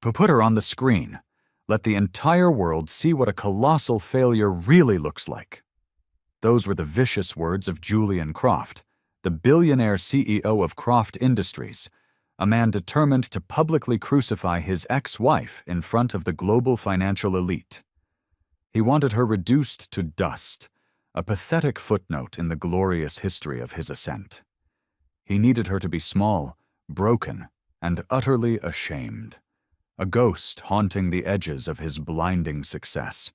Put her on the screen. Let the entire world see what a colossal failure really looks like." Those were the vicious words of Julian Croft, the billionaire CEO of Croft Industries, a man determined to publicly crucify his ex-wife in front of the global financial elite. He wanted her reduced to dust, a pathetic footnote in the glorious history of his ascent. He needed her to be small, broken, and utterly ashamed, a ghost haunting the edges of his blinding success.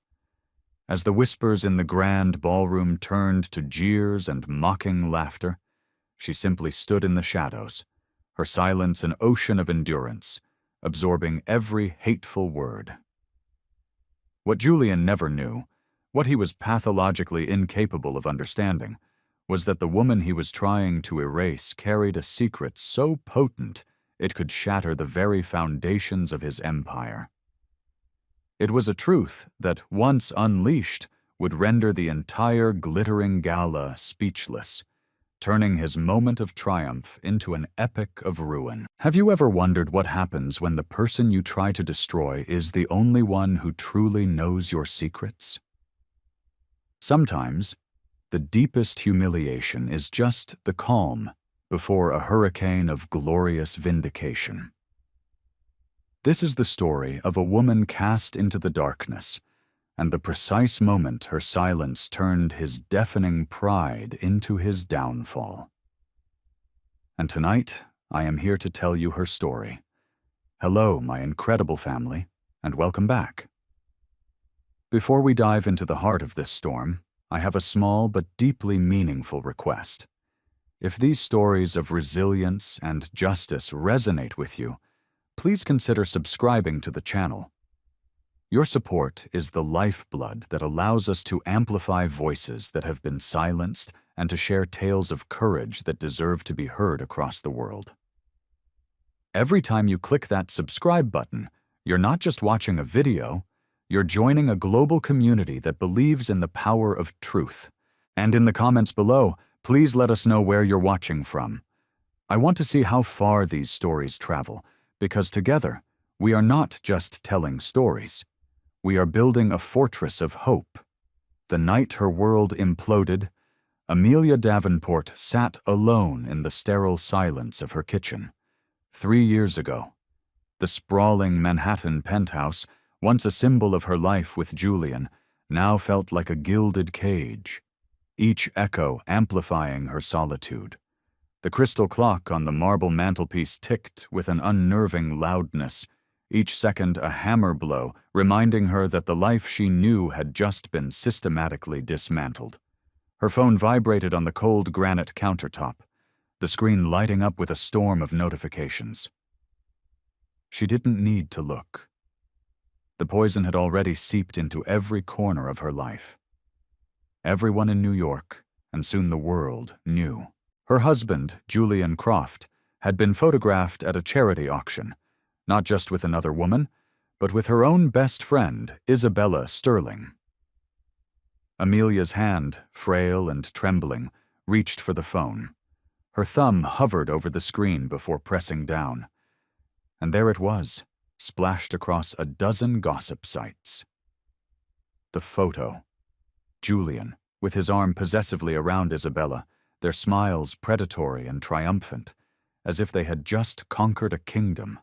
As the whispers in the grand ballroom turned to jeers and mocking laughter, she simply stood in the shadows, her silence an ocean of endurance, absorbing every hateful word. What Julian never knew, what he was pathologically incapable of understanding, was that the woman he was trying to erase carried a secret so potent it could shatter the very foundations of his empire. It was a truth that, once unleashed, would render the entire glittering Gala speechless, turning his moment of triumph into an epic of ruin. Have you ever wondered what happens when the person you try to destroy is the only one who truly knows your secrets? Sometimes, the deepest humiliation is just the calm before a hurricane of glorious vindication. This is the story of a woman cast into the darkness, and the precise moment her silence turned his deafening pride into his downfall. And tonight, I am here to tell you her story. Hello, my incredible family, and welcome back. Before we dive into the heart of this storm, I have a small but deeply meaningful request. If these stories of resilience and justice resonate with you, please consider subscribing to the channel. Your support is the lifeblood that allows us to amplify voices that have been silenced and to share tales of courage that deserve to be heard across the world. Every time you click that subscribe button, you're not just watching a video, you're joining a global community that believes in the power of truth. And in the comments below, please let us know where you're watching from. I want to see how far these stories travel, because together, we are not just telling stories. We are building a fortress of hope. The night her world imploded, Amelia Davenport sat alone in the sterile silence of her kitchen. 3 years ago, the sprawling Manhattan penthouse, once a symbol of her life with Julian, now felt like a gilded cage, each echo amplifying her solitude. The crystal clock on the marble mantelpiece ticked with an unnerving loudness, each second a hammer blow, reminding her that the life she knew had just been systematically dismantled. Her phone vibrated on the cold granite countertop, the screen lighting up with a storm of notifications. She didn't need to look. The poison had already seeped into every corner of her life. Everyone in New York, and soon the world, knew. Her husband, Julian Croft, had been photographed at a charity auction, not just with another woman, but with her own best friend, Isabella Sterling. Amelia's hand, frail and trembling, reached for the phone. Her thumb hovered over the screen before pressing down. And there it was, splashed across a dozen gossip sites. The photo. Julian, with his arm possessively around Isabella, their smiles predatory and triumphant, as if they had just conquered a kingdom.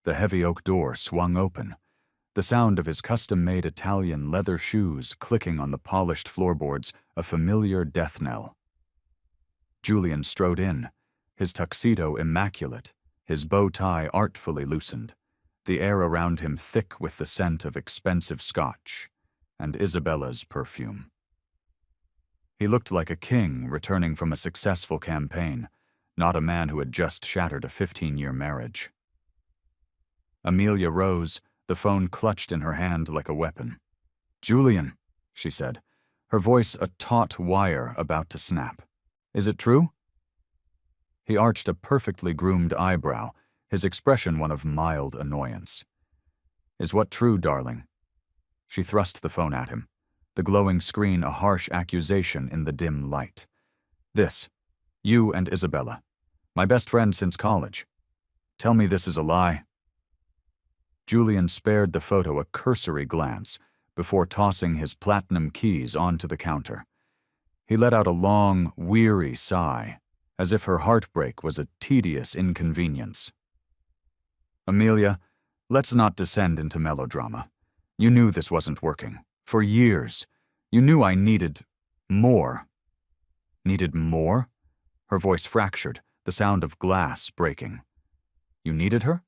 The heavy oak door swung open, the sound of his custom-made Italian leather shoes clicking on the polished floorboards a familiar death knell. Julian strode in, his tuxedo immaculate, his bow tie artfully loosened, the air around him thick with the scent of expensive scotch and Isabella's perfume. He looked like a king returning from a successful campaign, not a man who had just shattered a 15-year marriage. Amelia rose, the phone clutched in her hand like a weapon. "Julian," she said, her voice a taut wire about to snap. "Is it true?" He arched a perfectly groomed eyebrow, his expression one of mild annoyance. "Is what true, darling?" She thrust the phone at him, the glowing screen a harsh accusation in the dim light. "This. You and Isabella. My best friend since college. Tell me this is a lie." Julian spared the photo a cursory glance before tossing his platinum keys onto the counter. He let out a long, weary sigh, as if her heartbreak was a tedious inconvenience. Amelia, let's not descend into melodrama. You knew this wasn't working. For years. You knew I needed more. Needed more? Her voice fractured, the sound of glass breaking. You needed her?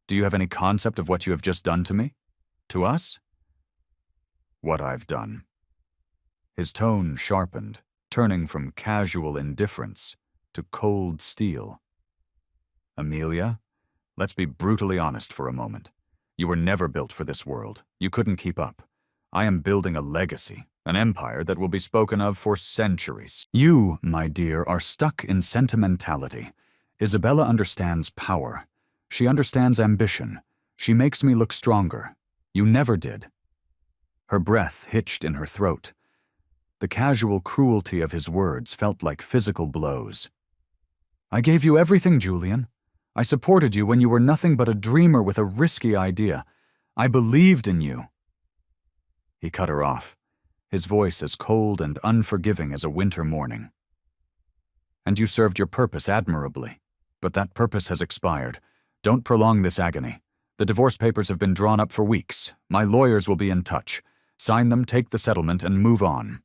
Do you have any concept of what you have just done to me? To us? What I've done. His tone sharpened, turning from casual indifference to cold steel. Amelia, let's be brutally honest for a moment. You were never built for this world. You couldn't keep up. I am building a legacy, an empire that will be spoken of for centuries. You, my dear, are stuck in sentimentality. Isabella understands power. She understands ambition. She makes me look stronger. You never did. Her breath hitched in her throat. The casual cruelty of his words felt like physical blows. I gave you everything, Julian. I supported you when you were nothing but a dreamer with a risky idea. I believed in you. He cut her off, his voice as cold and unforgiving as a winter morning. And you served your purpose admirably, but that purpose has expired. Don't prolong this agony. The divorce papers have been drawn up for weeks. My lawyers will be in touch. Sign them, take the settlement, and move on.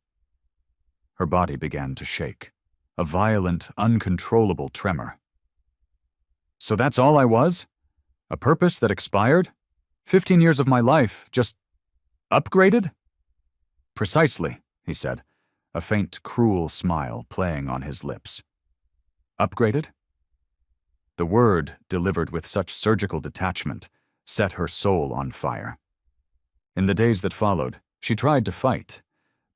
Her body began to shake, a violent, uncontrollable tremor. So that's all I was? A purpose that expired? 15 years of my life, just upgraded? Precisely, he said, a faint, cruel smile playing on his lips. Upgraded? The word, delivered with such surgical detachment, set her soul on fire. In the days that followed, she tried to fight,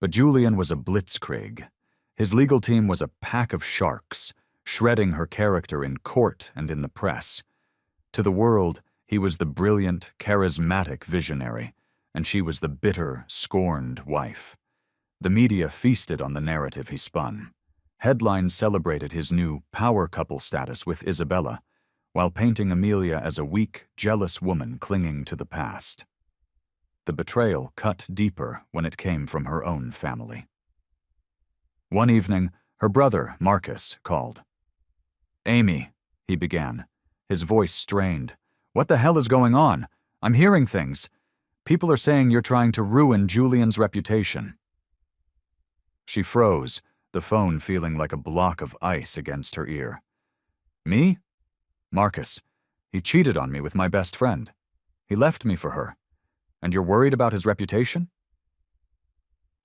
but Julian was a blitzkrieg. His legal team was a pack of sharks, shredding her character in court and in the press. To the world, he was the brilliant, charismatic visionary, and she was the bitter, scorned wife. The media feasted on the narrative he spun. Headlines celebrated his new power couple status with Isabella, while painting Amelia as a weak, jealous woman clinging to the past. The betrayal cut deeper when it came from her own family. One evening, her brother, Marcus, called. Amy, he began, his voice strained. What the hell is going on? I'm hearing things. People are saying you're trying to ruin Julian's reputation. She froze, the phone feeling like a block of ice against her ear. Me? Marcus. He cheated on me with my best friend. He left me for her. And you're worried about his reputation?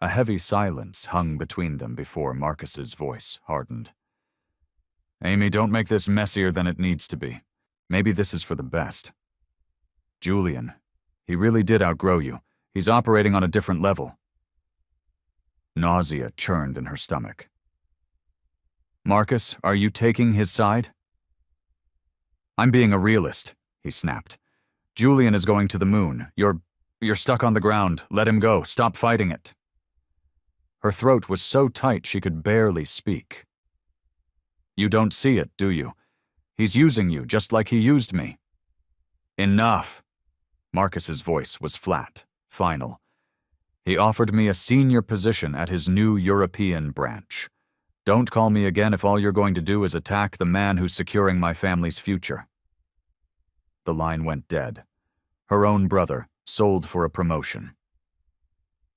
A heavy silence hung between them before Marcus's voice hardened. Amy, don't make this messier than it needs to be. Maybe this is for the best. Julian, he really did outgrow you. He's operating on a different level. Nausea churned in her stomach. Marcus, are you taking his side? I'm being a realist, he snapped. Julian is going to the moon. You're stuck on the ground. Let him go. Stop fighting it. Her throat was so tight she could barely speak. You don't see it, do you? He's using you just like he used me. Enough. Marcus's voice was flat, final. He offered me a senior position at his new European branch. Don't call me again if all you're going to do is attack the man who's securing my family's future. The line went dead. Her own brother, sold for a promotion.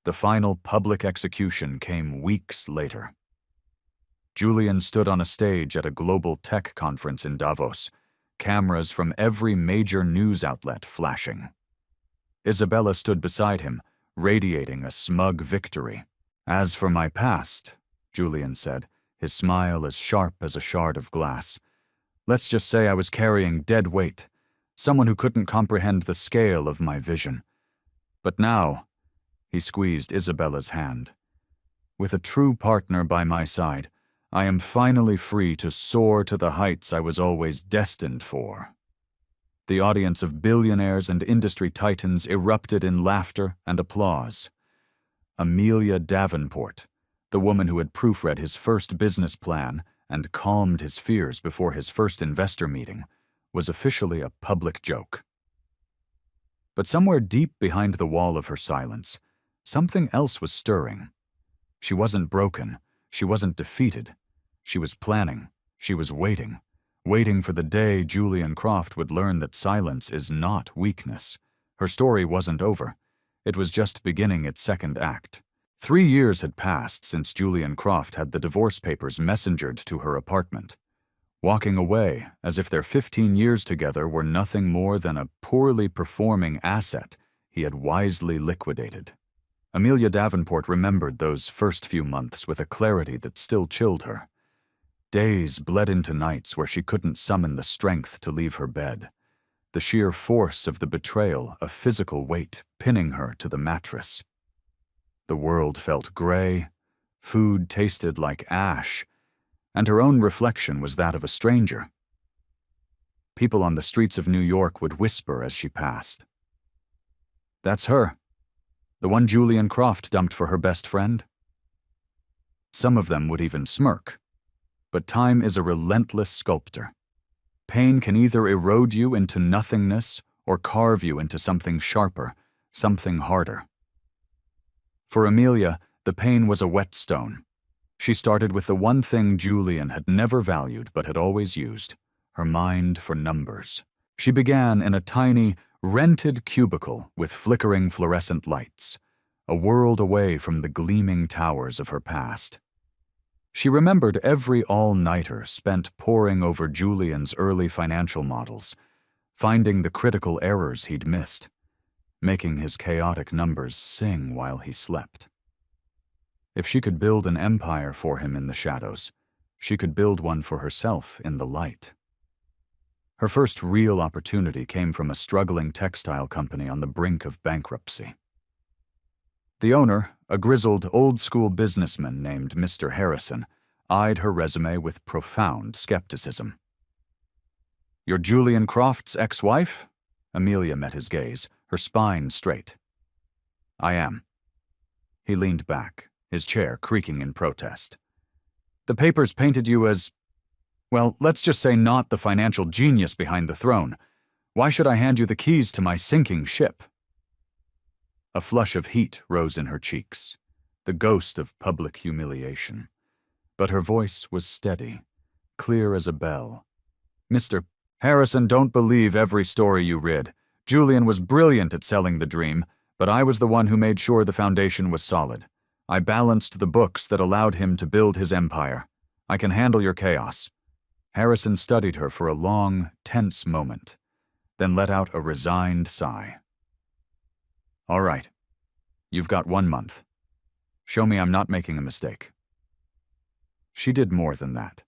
The final public execution came weeks later. Julian stood on a stage at a global tech conference in Davos, cameras from every major news outlet flashing. Isabella stood beside him, radiating a smug victory. As for my past, Julian said, his smile as sharp as a shard of glass, let's just say I was carrying dead weight, someone who couldn't comprehend the scale of my vision. But now, he squeezed Isabella's hand. With a true partner by my side, I am finally free to soar to the heights I was always destined for. The audience of billionaires and industry titans erupted in laughter and applause. Amelia Davenport, the woman who had proofread his first business plan and calmed his fears before his first investor meeting, was officially a public joke. But somewhere deep behind the wall of her silence, something else was stirring. She wasn't broken. She wasn't defeated. She was planning. She was waiting. Waiting for the day Julian Croft would learn that silence is not weakness. Her story wasn't over. It was just beginning its second act. 3 years had passed since Julian Croft had the divorce papers messengered to her apartment. Walking away, as if their 15 years together were nothing more than a poorly performing asset he had wisely liquidated. Amelia Davenport remembered those first few months with a clarity that still chilled her. Days bled into nights where she couldn't summon the strength to leave her bed. The sheer force of the betrayal, a physical weight, pinning her to the mattress. The world felt gray, food tasted like ash, and her own reflection was that of a stranger. People on the streets of New York would whisper as she passed. "That's her. The one Julian Croft dumped for her best friend?" Some of them would even smirk. But time is a relentless sculptor. Pain can either erode you into nothingness or carve you into something sharper, something harder. For Amelia, the pain was a whetstone. She started with the one thing Julian had never valued but had always used, her mind for numbers. She began in a tiny, rented cubicle with flickering fluorescent lights, a world away from the gleaming towers of her past. She remembered every all-nighter spent poring over Julian's early financial models, finding the critical errors he'd missed, making his chaotic numbers sing while he slept. If she could build an empire for him in the shadows, she could build one for herself in the light. Her first real opportunity came from a struggling textile company on the brink of bankruptcy. The owner, a grizzled, old-school businessman named Mr. Harrison, eyed her resume with profound skepticism. "You're Julian Croft's ex-wife?" Amelia met his gaze, her spine straight. "I am." He leaned back, his chair creaking in protest. "The papers painted you as, well, let's just say not the financial genius behind the throne. Why should I hand you the keys to my sinking ship?" A flush of heat rose in her cheeks, the ghost of public humiliation. But her voice was steady, clear as a bell. "Mr. Harrison, don't believe every story you read. Julian was brilliant at selling the dream, but I was the one who made sure the foundation was solid. I balanced the books that allowed him to build his empire. I can handle your chaos." Harrison studied her for a long, tense moment, then let out a resigned sigh. "All right. You've got 1 month. Show me I'm not making a mistake." She did more than that.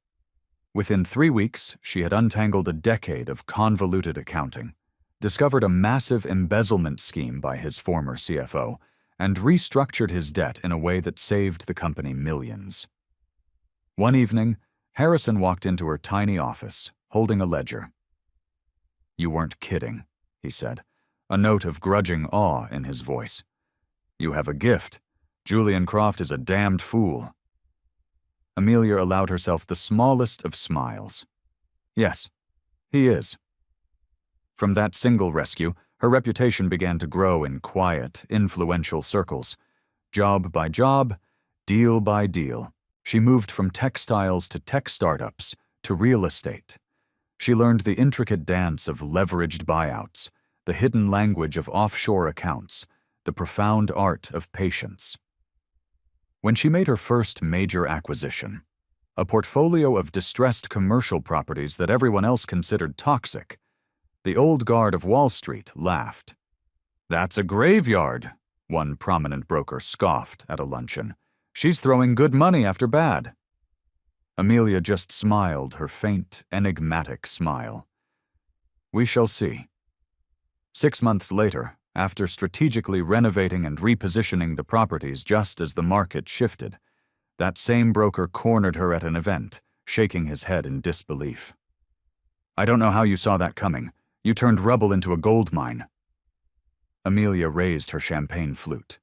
Within 3 weeks, she had untangled a decade of convoluted accounting, discovered a massive embezzlement scheme by his former CFO, and restructured his debt in a way that saved the company millions. One evening, Harrison walked into her tiny office, holding a ledger. "You weren't kidding," he said, a note of grudging awe in his voice. "You have a gift. Julian Croft is a damned fool." Amelia allowed herself the smallest of smiles. "Yes, he is." From that single rescue, her reputation began to grow in quiet, influential circles. Job by job, deal by deal, she moved from textiles to tech startups to real estate. She learned the intricate dance of leveraged buyouts, the hidden language of offshore accounts, the profound art of patience. When she made her first major acquisition, a portfolio of distressed commercial properties that everyone else considered toxic, the old guard of Wall Street laughed. "That's a graveyard," one prominent broker scoffed at a luncheon. "She's throwing good money after bad." Amelia just smiled her faint, enigmatic smile. "We shall see." 6 months later, after strategically renovating and repositioning the properties just as the market shifted, that same broker cornered her at an event, shaking his head in disbelief. "I don't know how you saw that coming. You turned rubble into a gold mine." Amelia raised her champagne flute.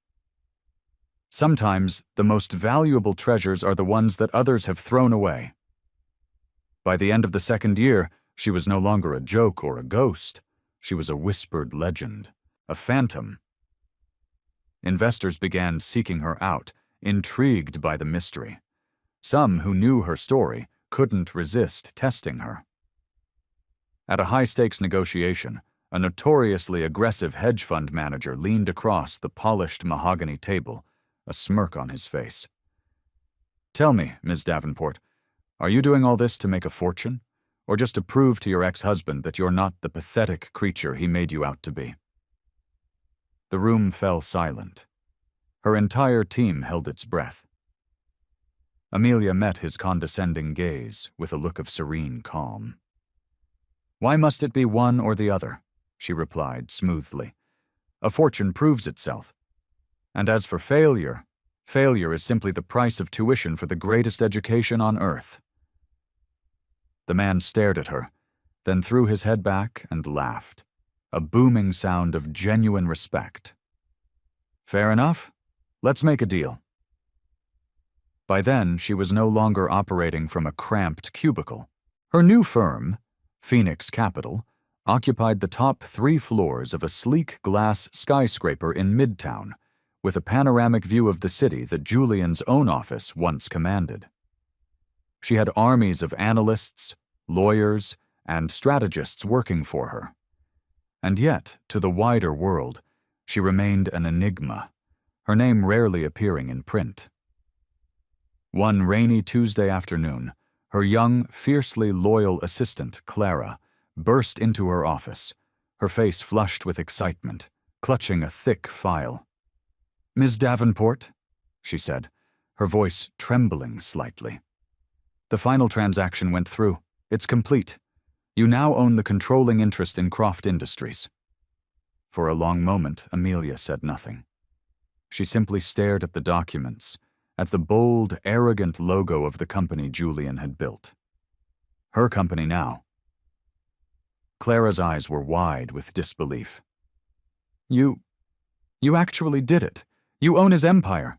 Sometimes the most valuable treasures are the ones that others have thrown away. By the end of the 2nd year, she was no longer a joke or a ghost. She was a whispered legend, a phantom. Investors began seeking her out, intrigued by the mystery. Some who knew her story couldn't resist testing her. At a high-stakes negotiation, a notoriously aggressive hedge fund manager leaned across the polished mahogany table, a smirk on his face. "Tell me, Ms. Davenport, are you doing all this to make a fortune, or just to prove to your ex-husband that you're not the pathetic creature he made you out to be?" The room fell silent. Her entire team held its breath. Amelia met his condescending gaze with a look of serene calm. "Why must it be one or the other?" she replied smoothly. "A fortune proves itself. And as for failure, failure is simply the price of tuition for the greatest education on earth." The man stared at her, then threw his head back and laughed, a booming sound of genuine respect. "Fair enough. Let's make a deal." By then, she was no longer operating from a cramped cubicle. Her new firm, Phoenix Capital, occupied the top 3 floors of a sleek glass skyscraper in Midtown, with a panoramic view of the city that Julian's own office once commanded. She had armies of analysts, lawyers, and strategists working for her. And yet, to the wider world, she remained an enigma, her name rarely appearing in print. One rainy Tuesday afternoon, her young, fiercely loyal assistant, Clara, burst into her office, her face flushed with excitement, clutching a thick file. "Ms. Davenport," she said, her voice trembling slightly. "The final transaction went through. It's complete. You now own the controlling interest in Croft Industries." For a long moment, Amelia said nothing. She simply stared at the documents, at the bold, arrogant logo of the company Julian had built. Her company now. Clara's eyes were wide with disbelief. You actually did it. You own his empire."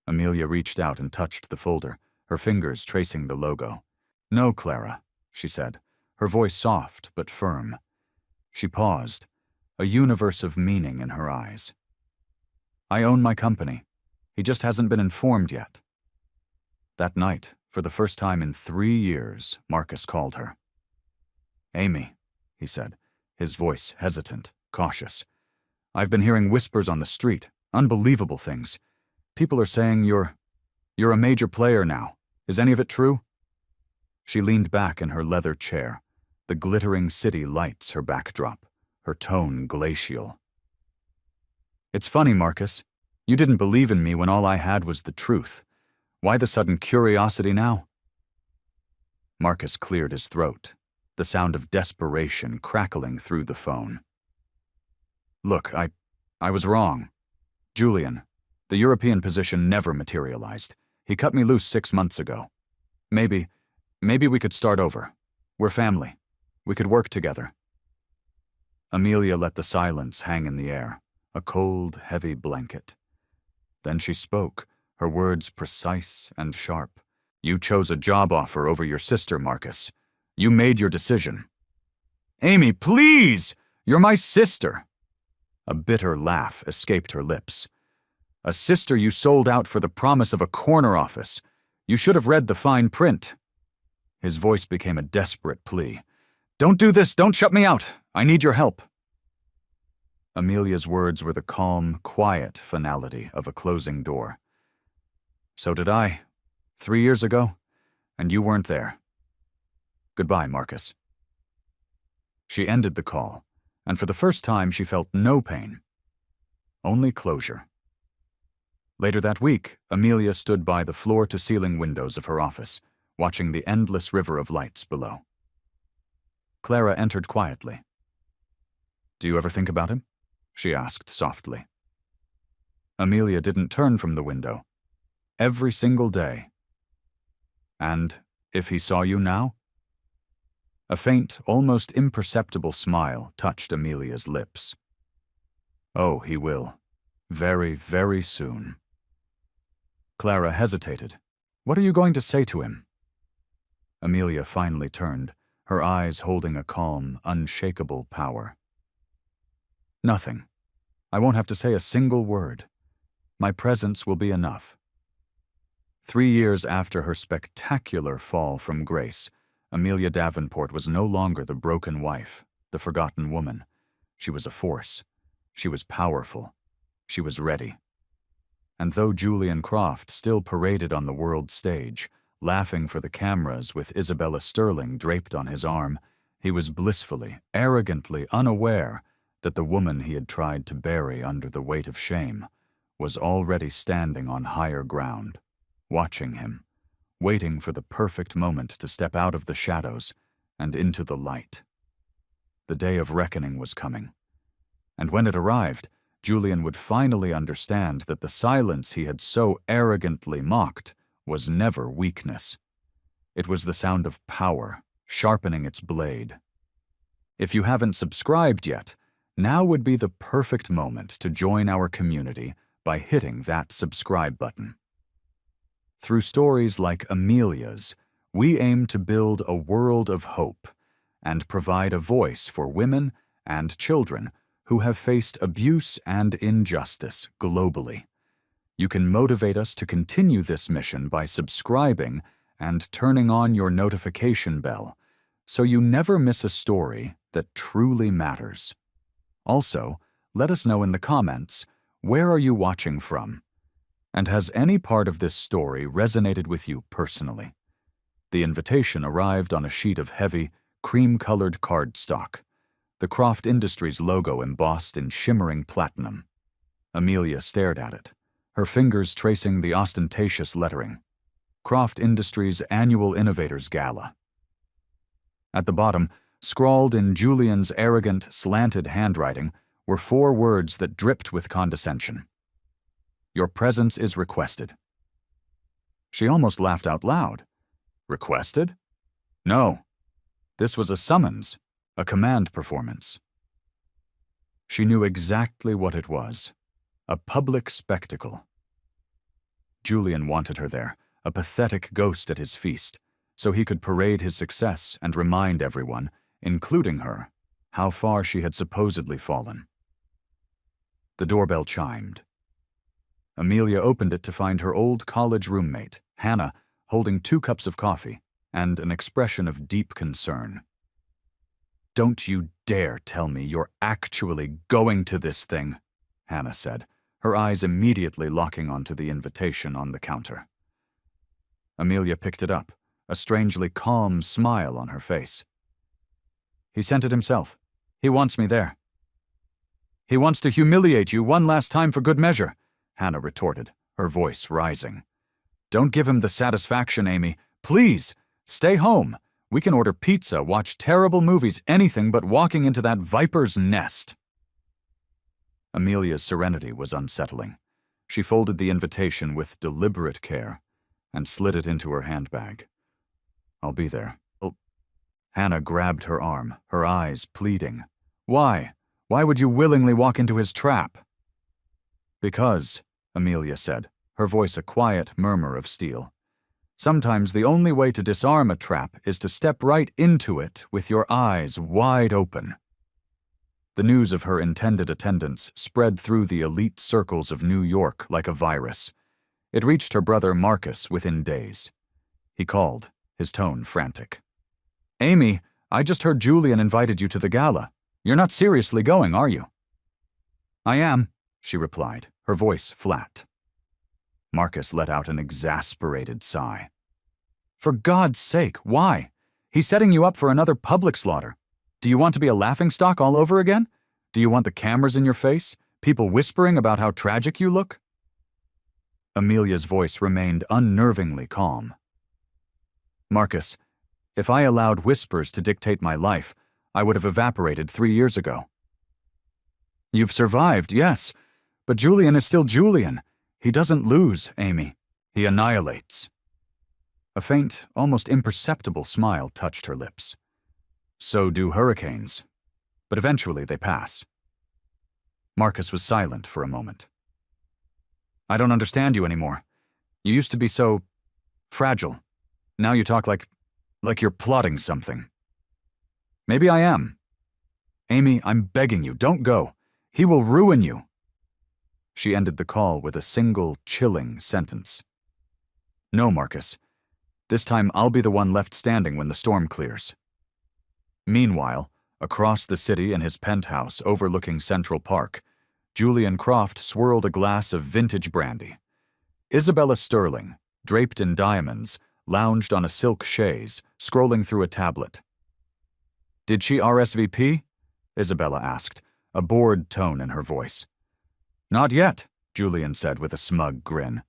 Amelia reached out and touched the folder, her fingers tracing the logo. "No, Clara," she said, her voice soft but firm. She paused, a universe of meaning in her eyes. "I own my company. He just hasn't been informed yet." That night, for the first time in 3 years, Marcus called her. "Amy," he said, his voice hesitant, cautious. "I've been hearing whispers on the street, unbelievable things. People are saying you're a major player now. Is any of it true?" She leaned back in her leather chair, the glittering city lights her backdrop, her tone glacial. "It's funny, Marcus. You didn't believe in me when all I had was the truth. Why the sudden curiosity now?" Marcus cleared his throat, the sound of desperation crackling through the phone. "Look, I was wrong. Julian, the European position never materialized. He cut me loose 6 months ago. Maybe we could start over. We're family. We could work together." Amelia let the silence hang in the air, a cold, heavy blanket. Then she spoke, her words precise and sharp. "You chose a job offer over your sister, Marcus. You made your decision." "Amy, please! You're my sister!" A bitter laugh escaped her lips. "A sister you sold out for the promise of a corner office. You should have read the fine print." His voice became a desperate plea. "Don't do this! Don't shut me out! I need your help." Amelia's words were the calm, quiet finality of a closing door. "So did I, 3 years ago, and you weren't there. Goodbye, Marcus." She ended the call, and for the first time she felt no pain, only closure. Later that week, Amelia stood by the floor-to-ceiling windows of her office, watching the endless river of lights below. Clara entered quietly. "Do you ever think about him?" she asked softly. Amelia didn't turn from the window. "Every single day." "And if he saw you now?" A faint, almost imperceptible smile touched Amelia's lips. "Oh, he will. Very, very soon." Clara hesitated. "What are you going to say to him?" Amelia finally turned, her eyes holding a calm, unshakable power. Nothing. I won't have to say a single word. My presence will be enough. 3 years after her spectacular fall from grace, Amelia Davenport was no longer the broken wife, the forgotten woman. She was a force. She was powerful. She was ready. And though Julian Croft still paraded on the world stage, laughing for the cameras with Isabella Sterling draped on his arm, he was blissfully, arrogantly unaware that the woman he had tried to bury under the weight of shame was already standing on higher ground, watching him, waiting for the perfect moment to step out of the shadows and into the light. The day of reckoning was coming. And when it arrived, Julian would finally understand that the silence he had so arrogantly mocked was never weakness. It was the sound of power, sharpening its blade. If you haven't subscribed yet, now would be the perfect moment to join our community by hitting that subscribe button. Through stories like Amelia's, we aim to build a world of hope and provide a voice for women and children who have faced abuse and injustice globally. You can motivate us to continue this mission by subscribing and turning on your notification bell so you never miss a story that truly matters. Also, let us know in the comments, where are you watching from? And has any part of this story resonated with you personally? The invitation arrived on a sheet of heavy, cream-colored cardstock, the Croft Industries logo embossed in shimmering platinum. Amelia stared at it, her fingers tracing the ostentatious lettering. Croft Industries Annual Innovators Gala. At the bottom, scrawled in Julian's arrogant, slanted handwriting, were 4 words that dripped with condescension. Your presence is requested. She almost laughed out loud. Requested? No. This was a summons, a command performance. She knew exactly what it was. A public spectacle. Julian wanted her there, a pathetic ghost at his feast, so he could parade his success and remind everyone, including her, how far she had supposedly fallen. The doorbell chimed. Amelia opened it to find her old college roommate, Hannah, holding 2 cups of coffee and an expression of deep concern. Don't you dare tell me you're actually going to this thing, Hannah said, her eyes immediately locking onto the invitation on the counter. Amelia picked it up, a strangely calm smile on her face. He sent it himself. He wants me there. He wants to humiliate you one last time for good measure, Hannah retorted, her voice rising. Don't give him the satisfaction, Amy. Please, stay home. We can order pizza, watch terrible movies, anything but walking into that viper's nest. Amelia's serenity was unsettling. She folded the invitation with deliberate care and slid it into her handbag. I'll be there. Hannah grabbed her arm, her eyes pleading. Why? Why would you willingly walk into his trap? Because, Amelia said, her voice a quiet murmur of steel. Sometimes the only way to disarm a trap is to step right into it with your eyes wide open. The news of her intended attendance spread through the elite circles of New York like a virus. It reached her brother Marcus within days. He called, his tone frantic. Amy, I just heard Julian invited you to the gala. You're not seriously going, are you? I am, she replied, her voice flat. Marcus let out an exasperated sigh. For God's sake, why? He's setting you up for another public slaughter. Do you want to be a laughingstock all over again? Do you want the cameras in your face? People whispering about how tragic you look? Amelia's voice remained unnervingly calm. Marcus, if I allowed whispers to dictate my life, I would have evaporated 3 years ago. You've survived, yes, but Julian is still Julian. He doesn't lose, Amy. He annihilates. A faint, almost imperceptible smile touched her lips. So do hurricanes, but eventually they pass. Marcus was silent for a moment. I don't understand you anymore. You used to be so fragile. Now you talk like you're plotting something. Maybe I am. Amy, I'm begging you, don't go. He will ruin you." She ended the call with a single, chilling sentence. "No, Marcus. This time I'll be the one left standing when the storm clears." Meanwhile, across the city in his penthouse overlooking Central Park, Julian Croft swirled a glass of vintage brandy. Isabella Sterling, draped in diamonds, lounged on a silk chaise, scrolling through a tablet. "Did she RSVP?" Isabella asked, a bored tone in her voice. "Not yet," Julian said with a smug grin.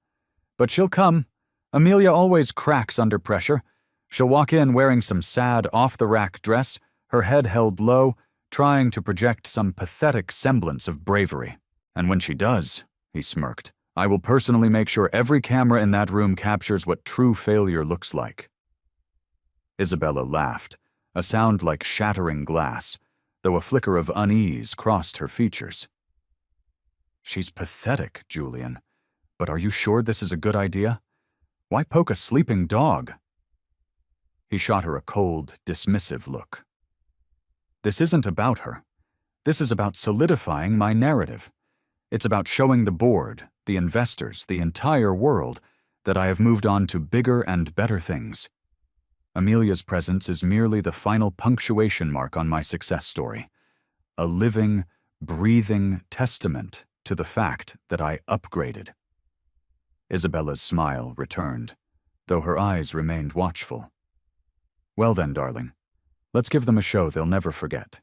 "But she'll come. Amelia always cracks under pressure. She'll walk in wearing some sad, off-the-rack dress, her head held low, trying to project some pathetic semblance of bravery. And when she does," he smirked, "I will personally make sure every camera in that room captures what true failure looks like." Isabella laughed, a sound like shattering glass, though a flicker of unease crossed her features. "She's pathetic, Julian. But are you sure this is a good idea? Why poke a sleeping dog?" He shot her a cold, dismissive look. "This isn't about her. This is about solidifying my narrative. It's about showing the board, the investors, the entire world, that I have moved on to bigger and better things. Amelia's presence is merely the final punctuation mark on my success story, a living, breathing testament to the fact that I upgraded." Isabella's smile returned, though her eyes remained watchful. "Well then, darling, let's give them a show they'll never forget."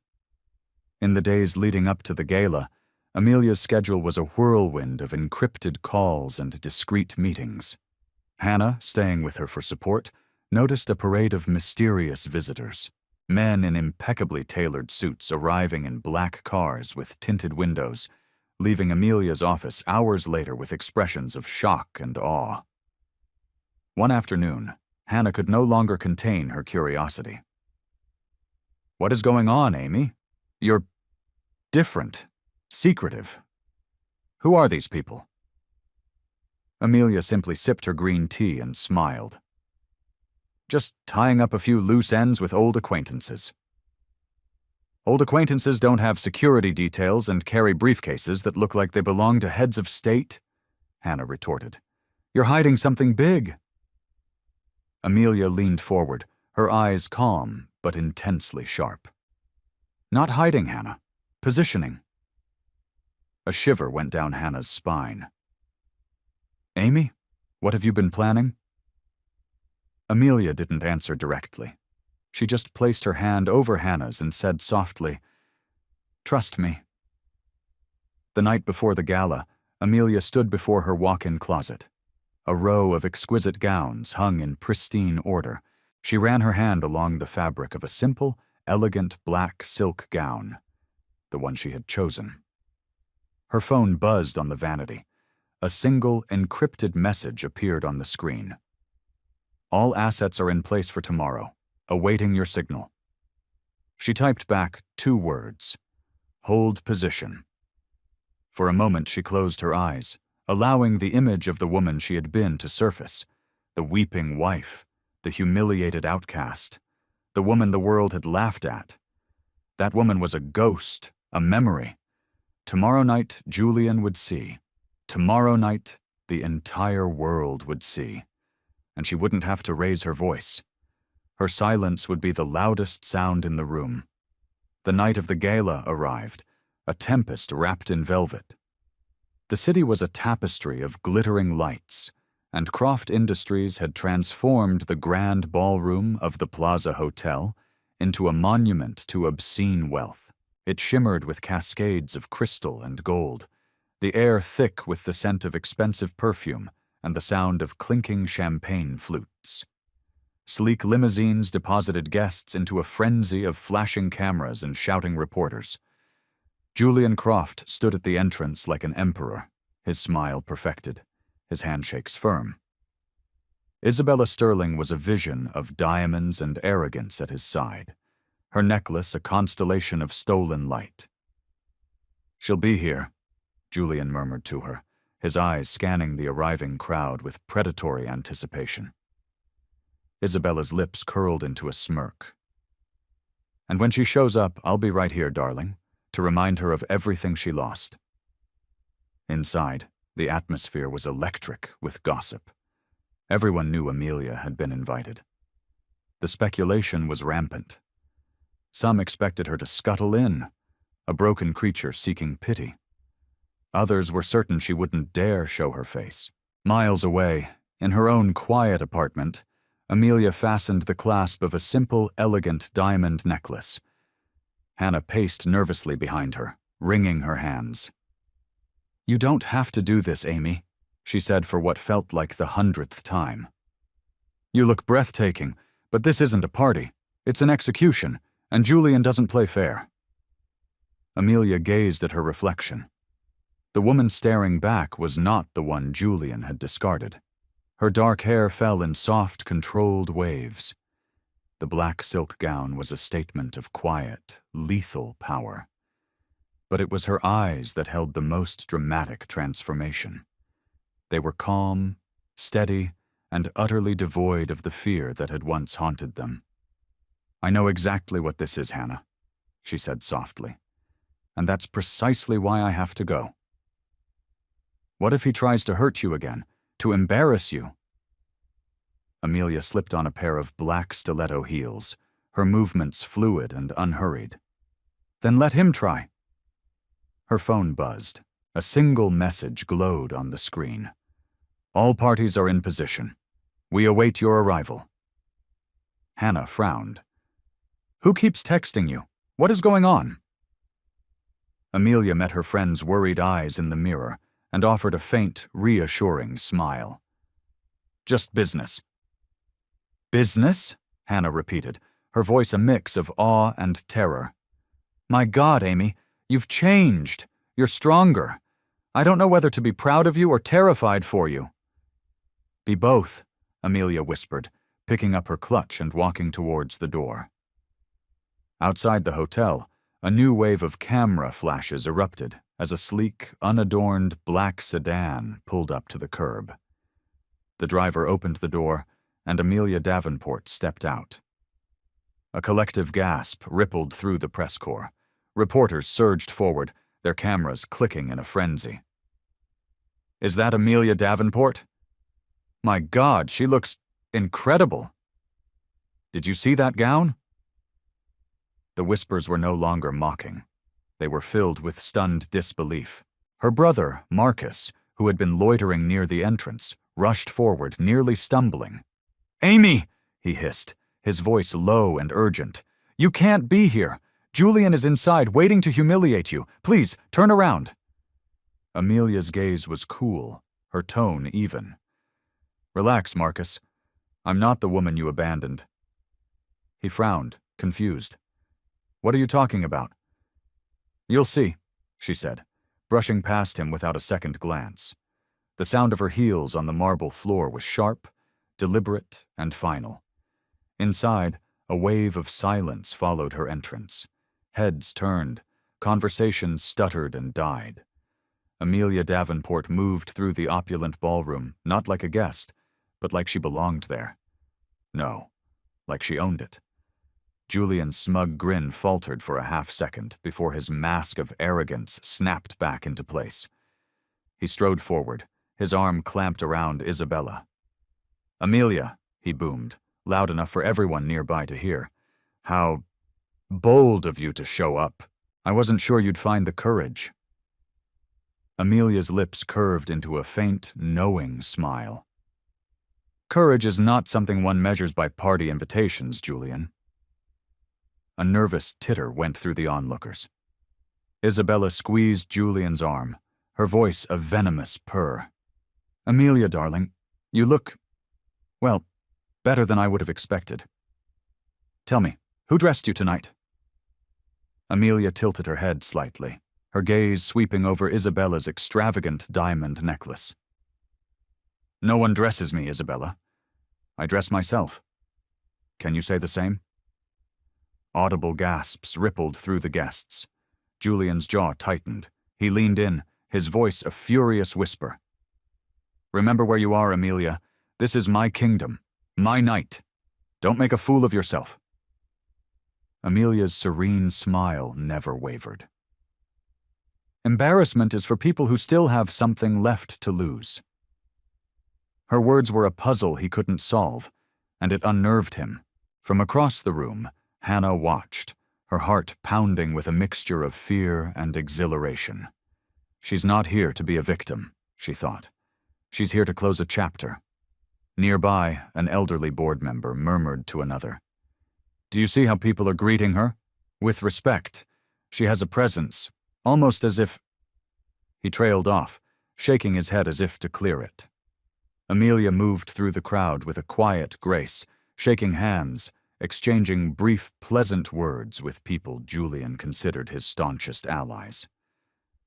In the days leading up to the gala, Amelia's schedule was a whirlwind of encrypted calls and discreet meetings. Hannah, staying with her for support, noticed a parade of mysterious visitors, men in impeccably tailored suits arriving in black cars with tinted windows, leaving Amelia's office hours later with expressions of shock and awe. One afternoon, Hannah could no longer contain her curiosity. "What is going on, Amy? You're different, secretive. Who are these people?" Amelia simply sipped her green tea and smiled. "Just tying up a few loose ends with old acquaintances." "Old acquaintances don't have security details and carry briefcases that look like they belong to heads of state," Hannah retorted. "You're hiding something big." Amelia leaned forward, her eyes calm but intensely sharp. "Not hiding, Hannah. Positioning." A shiver went down Hannah's spine. "Amy, what have you been planning?" Amelia didn't answer directly. She just placed her hand over Hannah's and said softly, "Trust me." The night before the gala, Amelia stood before her walk-in closet. A row of exquisite gowns hung in pristine order. She ran her hand along the fabric of a simple, elegant black silk gown, the one she had chosen. Her phone buzzed on the vanity. A single, encrypted message appeared on the screen. "All assets are in place for tomorrow, awaiting your signal." She typed back 2 words: "Hold position." For a moment she closed her eyes, allowing the image of the woman she had been to surface, the weeping wife, the humiliated outcast, the woman the world had laughed at. That woman was a ghost, a memory. Tomorrow night, Julian would see. Tomorrow night, the entire world would see. And she wouldn't have to raise her voice. Her silence would be the loudest sound in the room. The night of the gala arrived, a tempest wrapped in velvet. The city was a tapestry of glittering lights, and Croft Industries had transformed the grand ballroom of the Plaza Hotel into a monument to obscene wealth. It shimmered with cascades of crystal and gold, the air thick with the scent of expensive perfume and the sound of clinking champagne flutes. Sleek limousines deposited guests into a frenzy of flashing cameras and shouting reporters. Julian Croft stood at the entrance like an emperor, his smile perfected, his handshakes firm. Isabella Sterling was a vision of diamonds and arrogance at his side, her necklace a constellation of stolen light. "She'll be here," Julian murmured to her, his eyes scanning the arriving crowd with predatory anticipation. Isabella's lips curled into a smirk. "And when she shows up, I'll be right here, darling, to remind her of everything she lost. Inside, the atmosphere was electric with gossip. Everyone knew Amelia had been invited. The speculation was rampant. Some expected her to scuttle in, a broken creature seeking pity. Others were certain she wouldn't dare show her face. Miles away, in her own quiet apartment, Amelia fastened the clasp of a simple, elegant diamond necklace. Hannah paced nervously behind her, wringing her hands. "You don't have to do this, Amy," she said for what felt like the 100th time. "You look breathtaking, but this isn't a party. It's an execution, and Julian doesn't play fair." Amelia gazed at her reflection. The woman staring back was not the one Julian had discarded. Her dark hair fell in soft, controlled waves. The black silk gown was a statement of quiet, lethal power. But it was her eyes that held the most dramatic transformation. They were calm, steady, and utterly devoid of the fear that had once haunted them. "I know exactly what this is, Hannah," she said softly. "And that's precisely why I have to go." "What if he tries to hurt you again, to embarrass you?" Amelia slipped on a pair of black stiletto heels, her movements fluid and unhurried. "Then let him try." Her phone buzzed. A single message glowed on the screen. "All parties are in position. We await your arrival." Hannah frowned. "Who keeps texting you? What is going on?" Amelia met her friend's worried eyes in the mirror and offered a faint, reassuring smile. "Just business." "Business?" Hannah repeated, her voice a mix of awe and terror. "My God, Amy, you've changed. You're stronger. I don't know whether to be proud of you or terrified for you." "Be both," Amelia whispered, picking up her clutch and walking towards the door. Outside the hotel, a new wave of camera flashes erupted as a sleek, unadorned black sedan pulled up to the curb. The driver opened the door, and Amelia Davenport stepped out. A collective gasp rippled through the press corps. Reporters surged forward, their cameras clicking in a frenzy. "Is that Amelia Davenport? My God, she looks incredible. Did you see that gown?" The whispers were no longer mocking. They were filled with stunned disbelief. Her brother, Marcus, who had been loitering near the entrance, rushed forward, nearly stumbling. "Amy!" he hissed, his voice low and urgent. "You can't be here. Julian is inside, waiting to humiliate you. Please, turn around." Amelia's gaze was cool, her tone even. "Relax, Marcus. I'm not the woman you abandoned." He frowned, confused. "What are you talking about?" "You'll see," she said, brushing past him without a second glance. The sound of her heels on the marble floor was sharp, deliberate, and final. Inside, a wave of silence followed her entrance. Heads turned, conversations stuttered and died. Amelia Davenport moved through the opulent ballroom, not like a guest, but like she belonged there. No, like she owned it. Julian's smug grin faltered for a half-second before his mask of arrogance snapped back into place. He strode forward, his arm clamped around Isabella. "Amelia," he boomed, loud enough for everyone nearby to hear. "How bold of you to show up. I wasn't sure you'd find the courage." Amelia's lips curved into a faint, knowing smile. "Courage is not something one measures by party invitations, Julian." A nervous titter went through the onlookers. Isabella squeezed Julian's arm, her voice a venomous purr. "Amelia, darling, you look, well, better than I would have expected. Tell me, who dressed you tonight?" Amelia tilted her head slightly, her gaze sweeping over Isabella's extravagant diamond necklace. "No one dresses me, Isabella. I dress myself. Can you say the same?" Audible gasps rippled through the guests. Julian's jaw tightened. He leaned in, his voice a furious whisper. "Remember where you are, Amelia. This is my kingdom, my night. Don't make a fool of yourself." Amelia's serene smile never wavered. Embarrassment is for people who still have something left to lose." Her words were a puzzle he couldn't solve, and it unnerved him. From across the room, Hannah watched, her heart pounding with a mixture of fear and exhilaration. She's not here to be a victim, she thought. She's here to close a chapter. Nearby, an elderly board member murmured to another, "Do you see how people are greeting her? With respect. She has a presence, almost as if—" He trailed off, shaking his head as if to clear it. Amelia moved through the crowd with a quiet grace, shaking hands, exchanging brief, pleasant words with people Julian considered his staunchest allies.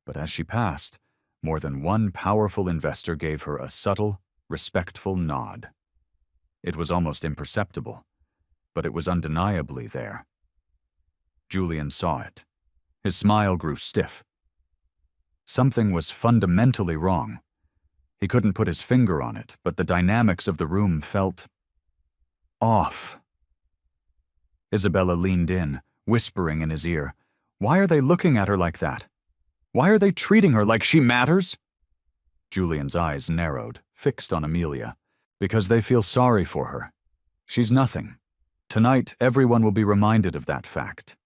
But as she passed, more than one powerful investor gave her a subtle, respectful nod. It was almost imperceptible, but it was undeniably there. Julian saw it. His smile grew stiff. Something was fundamentally wrong. He couldn't put his finger on it, but the dynamics of the room felt off. Isabella leaned in, whispering in his ear, "Why are they looking at her like that? Why are they treating her like she matters?" Julian's eyes narrowed, fixed on Amelia. "Because they feel sorry for her. She's nothing. Tonight, everyone will be reminded of that fact."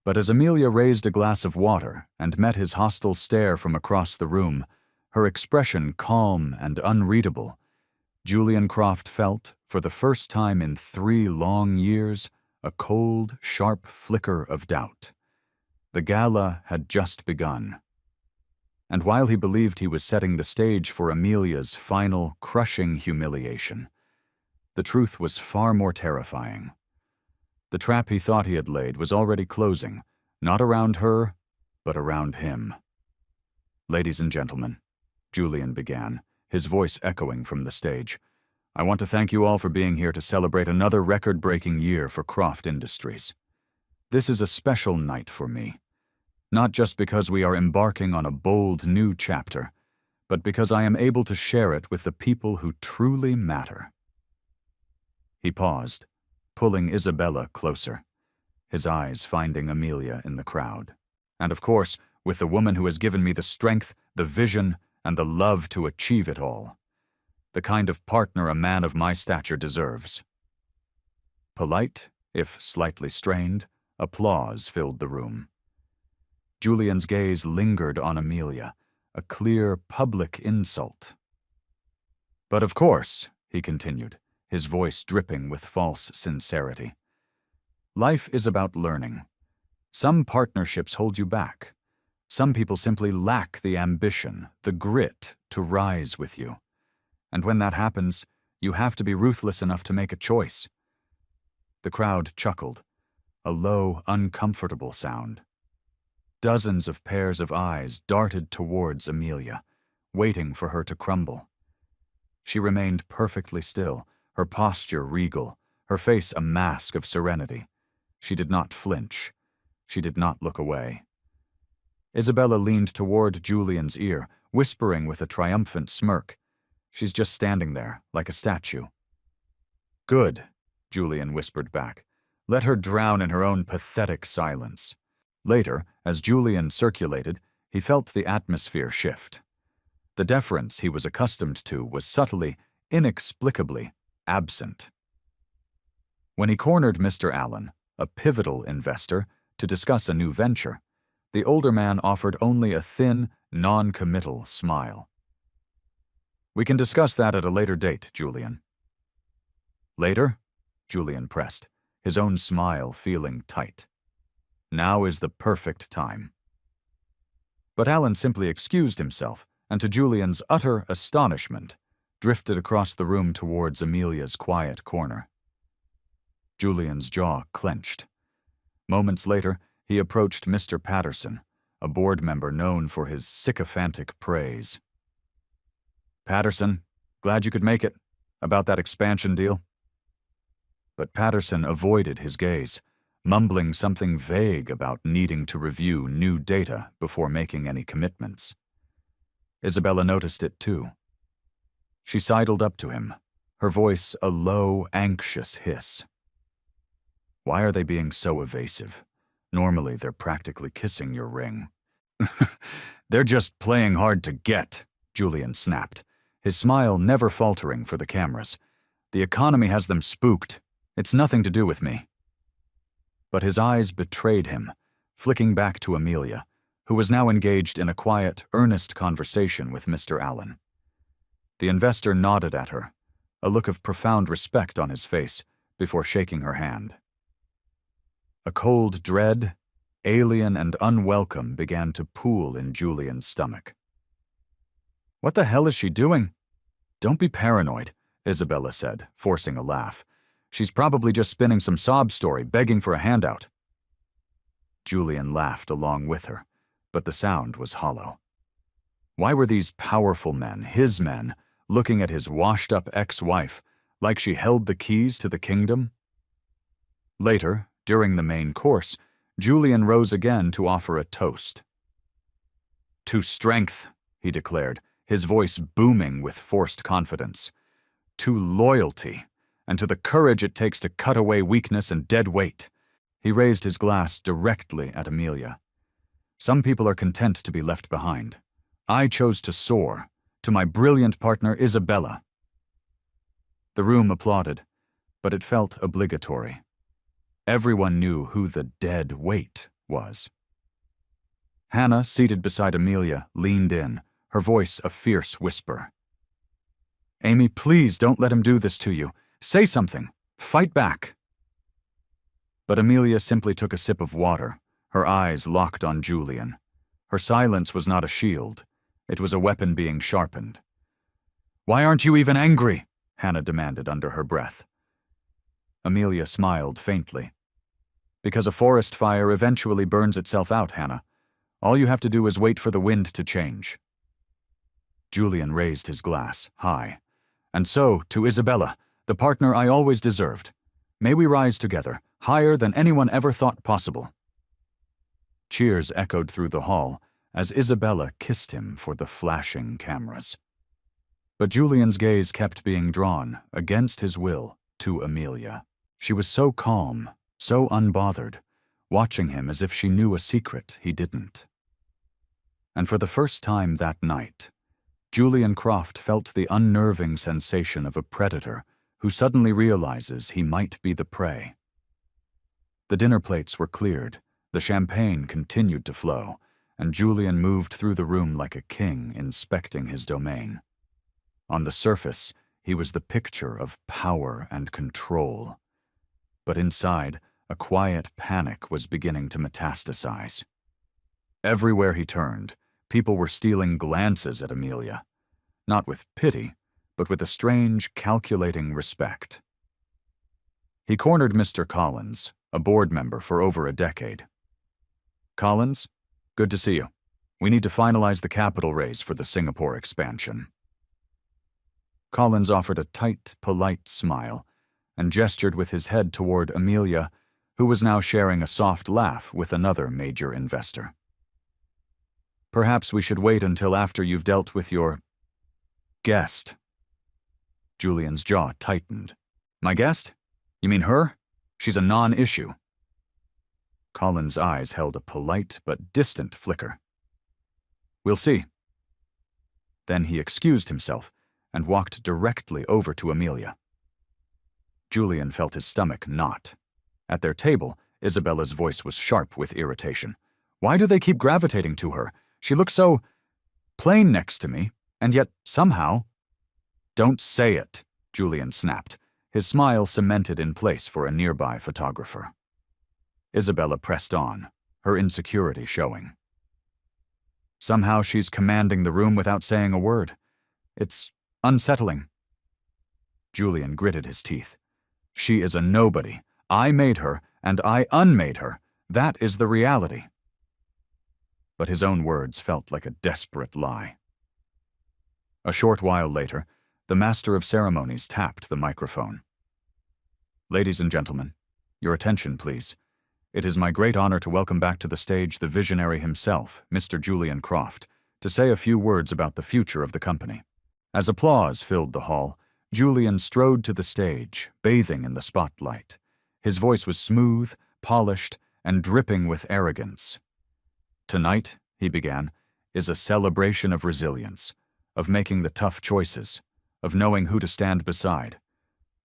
But as Amelia raised a glass of water and met his hostile stare from across the room, her expression calm and unreadable, Julian Croft felt, for the first time in 3 long years, a cold, sharp flicker of doubt. The gala had just begun. And while he believed he was setting the stage for Amelia's final, crushing humiliation, the truth was far more terrifying. The trap he thought he had laid was already closing, not around her, but around him. "Ladies and gentlemen," Julian began, his voice echoing from the stage, "I want to thank you all for being here to celebrate another record-breaking year for Croft Industries. This is a special night for me, not just because we are embarking on a bold new chapter, but because I am able to share it with the people who truly matter." He paused, pulling Isabella closer, his eyes finding Amelia in the crowd. "And of course, with the woman who has given me the strength, the vision, and the love to achieve it all. The kind of partner a man of my stature deserves." Polite, if slightly strained, applause filled the room. Julian's gaze lingered on Amelia, a clear public insult. "But of course," he continued, his voice dripping with false sincerity, "life is about learning. Some partnerships hold you back. Some people simply lack the ambition, the grit to rise with you. And when that happens, you have to be ruthless enough to make a choice." The crowd chuckled, a low, uncomfortable sound. Dozens of pairs of eyes darted towards Amelia, waiting for her to crumble. She remained perfectly still, her posture regal, her face a mask of serenity. She did not flinch. She did not look away. Isabella leaned toward Julian's ear, whispering with a triumphant smirk, "She's just standing there, like a statue." "Good," Julian whispered back. "Let her drown in her own pathetic silence." Later, as Julian circulated, he felt the atmosphere shift. The deference he was accustomed to was subtly, inexplicably absent. When he cornered Mr. Allen, a pivotal investor, to discuss a new venture, the older man offered only a thin, non-committal smile. "We can discuss that at a later date, Julian." "Later?" Julian pressed, his own smile feeling tight. "Now is the perfect time." But Allen simply excused himself, and to Julian's utter astonishment, drifted across the room towards Amelia's quiet corner. Julian's jaw clenched. Moments later, he approached Mr. Patterson, a board member known for his sycophantic praise. "Patterson, glad you could make it. About that expansion deal?" But Patterson avoided his gaze, mumbling something vague about needing to review new data before making any commitments. Isabella noticed it too. She sidled up to him, her voice a low, anxious hiss. "Why are they being so evasive? Normally they're practically kissing your ring." They're just playing hard to get, Julian snapped, his smile never faltering for the cameras. The economy has them spooked. It's nothing to do with me. But his eyes betrayed him, flicking back to Amelia, who was now engaged in a quiet, earnest conversation with Mr. Allen. The investor nodded at her, a look of profound respect on his face, before shaking her hand. A cold dread, alien and unwelcome, began to pool in Julian's stomach. What the hell is she doing? Don't be paranoid, Isabella said, forcing a laugh. She's probably just spinning some sob story, begging for a handout. Julian laughed along with her, but the sound was hollow. Why were these powerful men, his men, looking at his washed-up ex-wife like she held the keys to the kingdom? Later, during the main course, Julian rose again to offer a toast. To strength, he declared, his voice booming with forced confidence. To loyalty, and to the courage it takes to cut away weakness and dead weight. He raised his glass directly at Amelia. Some people are content to be left behind. I chose to soar, to my brilliant partner Isabella. The room applauded, but it felt obligatory. Everyone knew who the dead weight was. Hannah, seated beside Amelia, leaned in, her voice a fierce whisper. Amy, please don't let him do this to you. Say something. Fight back. But Amelia simply took a sip of water, her eyes locked on Julian. Her silence was not a shield. It was a weapon being sharpened. Why aren't you even angry? Hannah demanded under her breath. Amelia smiled faintly. Because a forest fire eventually burns itself out, Hannah. All you have to do is wait for the wind to change. Julian raised his glass, high. And so, to Isabella, the partner I always deserved. May we rise together, higher than anyone ever thought possible. Cheers echoed through the hall as Isabella kissed him for the flashing cameras. But Julian's gaze kept being drawn, against his will, to Amelia. She was so calm, so unbothered, watching him as if she knew a secret he didn't. And for the first time that night, Julian Croft felt the unnerving sensation of a predator who suddenly realizes he might be the prey. The dinner plates were cleared, the champagne continued to flow, and Julian moved through the room like a king inspecting his domain. On the surface, he was the picture of power and control. But inside, a quiet panic was beginning to metastasize. Everywhere he turned, people were stealing glances at Amelia, not with pity, but with a strange, calculating respect. He cornered Mr. Collins, a board member for over a decade. Collins, good to see you. We need to finalize the capital raise for the Singapore expansion. Collins offered a tight, polite smile and gestured with his head toward Amelia, who was now sharing a soft laugh with another major investor. Perhaps we should wait until after you've dealt with your guest. Julian's jaw tightened. My guest? You mean her? She's a non-issue. Collins' eyes held a polite but distant flicker. We'll see. Then he excused himself and walked directly over to Amelia. Julian felt his stomach knot. At their table, Isabella's voice was sharp with irritation. Why do they keep gravitating to her? She looks so plain next to me, and yet somehow... Don't say it, Julian snapped, his smile cemented in place for a nearby photographer. Isabella pressed on, her insecurity showing. Somehow she's commanding the room without saying a word. It's unsettling. Julian gritted his teeth. She is a nobody. I made her, and I unmade her. That is the reality. But his own words felt like a desperate lie. A short while later, the master of ceremonies tapped the microphone. Ladies and gentlemen, your attention, please. It is my great honor to welcome back to the stage the visionary himself, Mr. Julian Croft, to say a few words about the future of the company. As applause filled the hall, Julian strode to the stage, bathing in the spotlight. His voice was smooth, polished, and dripping with arrogance. Tonight, he began, is a celebration of resilience, of making the tough choices, of knowing who to stand beside.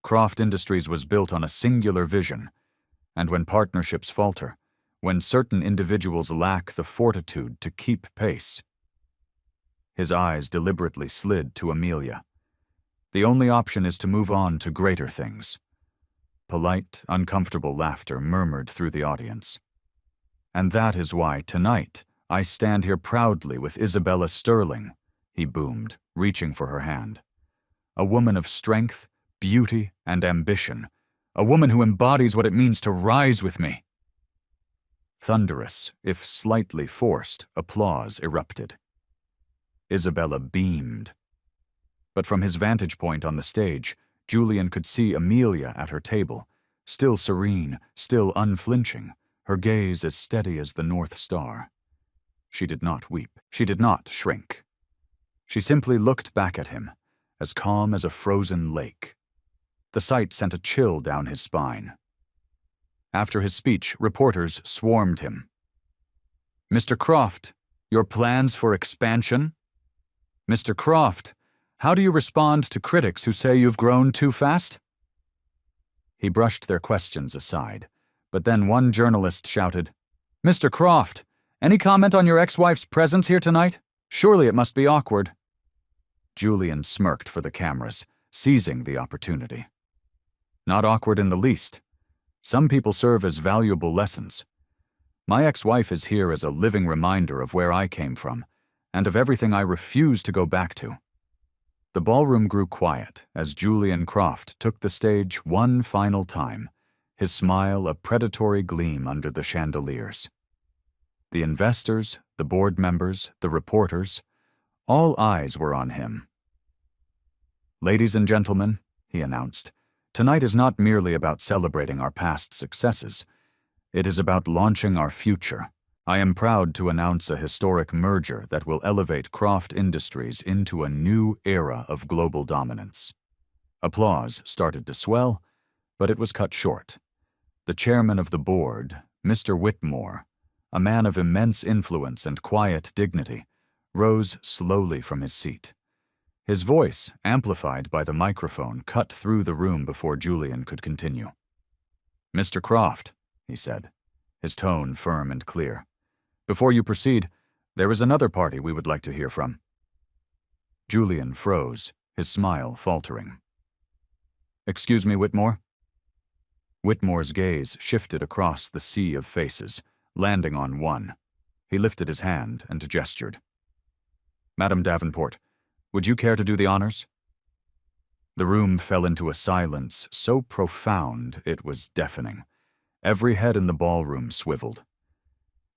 Croft Industries was built on a singular vision, and when partnerships falter, when certain individuals lack the fortitude to keep pace. His eyes deliberately slid to Amelia. The only option is to move on to greater things. Polite, uncomfortable laughter murmured through the audience. And that is why, tonight, I stand here proudly with Isabella Sterling, he boomed, reaching for her hand. A woman of strength, beauty, and ambition. A woman who embodies what it means to rise with me. Thunderous, if slightly forced, applause erupted. Isabella beamed. But from his vantage point on the stage, Julian could see Amelia at her table, still serene, still unflinching, her gaze as steady as the North Star. She did not weep. She did not shrink. She simply looked back at him, as calm as a frozen lake. The sight sent a chill down his spine. After his speech, reporters swarmed him. "Mr. Croft, your plans for expansion? Mr. Croft, how do you respond to critics who say you've grown too fast?" He brushed their questions aside, but then one journalist shouted, "Mr. Croft, any comment on your ex-wife's presence here tonight? Surely it must be awkward." Julian smirked for the cameras, seizing the opportunity. "Not awkward in the least. Some people serve as valuable lessons. My ex-wife is here as a living reminder of where I came from, and of everything I refuse to go back to." The ballroom grew quiet as Julian Croft took the stage one final time, his smile a predatory gleam under the chandeliers. The investors, the board members, the reporters, all eyes were on him. "Ladies and gentlemen," he announced, "tonight is not merely about celebrating our past successes. It is about launching our future. I am proud to announce a historic merger that will elevate Croft Industries into a new era of global dominance." Applause started to swell, but it was cut short. The chairman of the board, Mr. Whitmore, a man of immense influence and quiet dignity, rose slowly from his seat. His voice, amplified by the microphone, cut through the room before Julian could continue. "Mr. Croft," he said, his tone firm and clear, "before you proceed, there is another party we would like to hear from." Julian froze, his smile faltering. "Excuse me, Whitmore?" Whitmore's gaze shifted across the sea of faces, landing on one. He lifted his hand and gestured. "Madam Davenport, would you care to do the honors?" The room fell into a silence so profound it was deafening. Every head in the ballroom swiveled.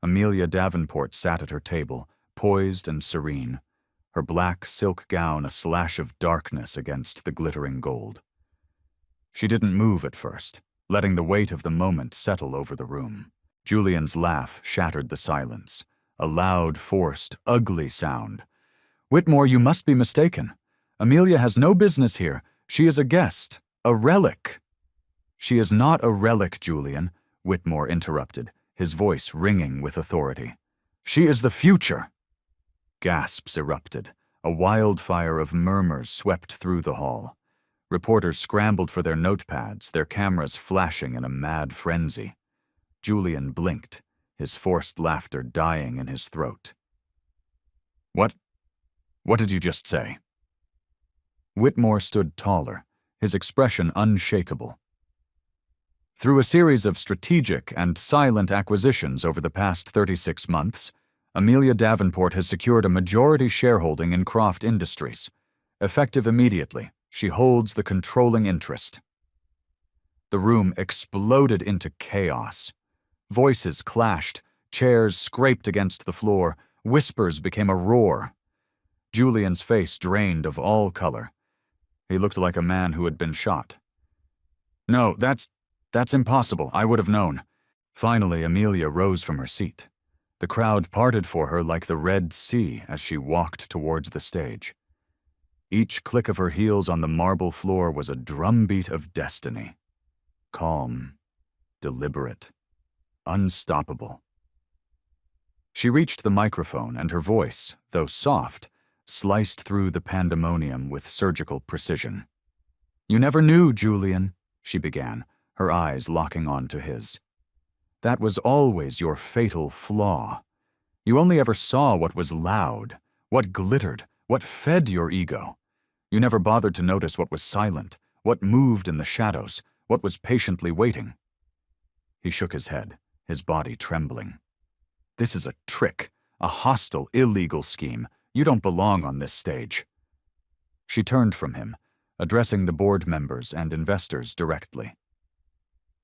Amelia Davenport sat at her table, poised and serene, her black silk gown a slash of darkness against the glittering gold. She didn't move at first, letting the weight of the moment settle over the room. Julian's laugh shattered the silence, a loud, forced, ugly sound. "Whitmore, you must be mistaken. Amelia has no business here. She is a guest, a relic." "She is not a relic, Julian," Whitmore interrupted, his voice ringing with authority. "She is the future." Gasps erupted. A wildfire of murmurs swept through the hall. Reporters scrambled for their notepads, their cameras flashing in a mad frenzy. Julian blinked, his forced laughter dying in his throat. What did you just say?" Whitmore stood taller, his expression unshakable. "Through a series of strategic and silent acquisitions over the past 36 months, Amelia Davenport has secured a majority shareholding in Croft Industries. Effective immediately, she holds the controlling interest." The room exploded into chaos. Voices clashed, chairs scraped against the floor, whispers became a roar. Julian's face drained of all color. He looked like a man who had been shot. "No, that's impossible. I would have known." Finally, Amelia rose from her seat. The crowd parted for her like the Red Sea as she walked towards the stage. Each click of her heels on the marble floor was a drumbeat of destiny. Calm, deliberate, unstoppable. She reached the microphone, and her voice, though soft, sliced through the pandemonium with surgical precision. "You never knew, Julian," she began, her eyes locking onto his. "That was always your fatal flaw. You only ever saw what was loud, what glittered, what fed your ego. You never bothered to notice what was silent, what moved in the shadows, what was patiently waiting." He shook his head, his body trembling. "This is a trick, a hostile, illegal scheme. You don't belong on this stage." She turned from him, addressing the board members and investors directly.